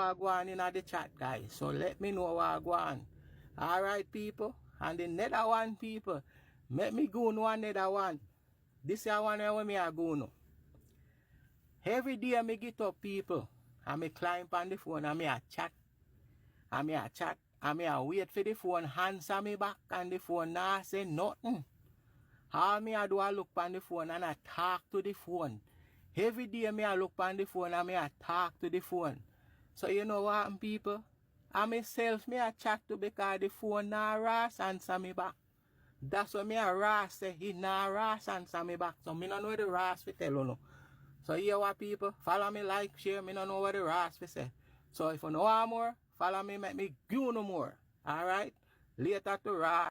what go on in the chat, guys. So let me know what go on. Alright, people. And the nether one, people. Let me go on another one. This is one where me I go now. Every day me get up, people. And me climb on the phone and me a chat. And me a chat. And me a wait for the phone answer me back. And the phone nah say nothing. All me a do I look on the phone and I talk to the phone. Every day me I look on the phone and me I talk to the phone. So you know what, people? I myself me I chat to because the phone nah ras answer me back. That's what me a ras say. He nah ras answer me back. So me don't know the ras we tell you no. So you what, people? Follow me, like, share. Me don't know what the ras we say. So if you know more, follow me, make me give you no more. Alright? Later to ras.